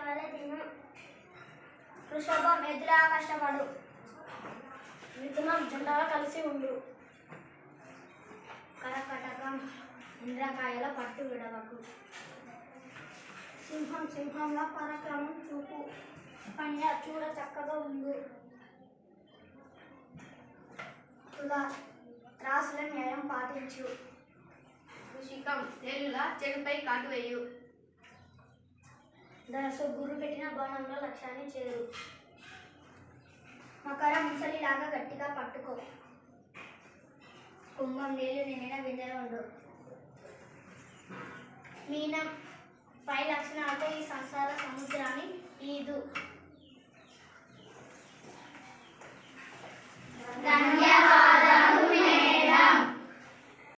కావాలి తిను. వృషభం ఎదురా కష్టపడు. మిథునం జెండాగా కలిసి ఉండు. కర్కాటకం ఇంద్రకాయల పట్టు విడవకు. సింహం సింహంలా పరాక్రమం చూపు. కన్య చూడ చక్కగా ఉండు. తుల త్రాసుల న్యాయం పాటించు. వృశ్చికం తేలులా చెడుపై కాటు వేయు. ధనసు గురు పెట్టిన బాణంలో లక్ష్యాన్ని చేరు. మకరం ముసలిలాగా గట్టిగా పట్టుకో. కుంభం నీళ్లు నిండిన బిందెలో ఉండు. మీనం పైల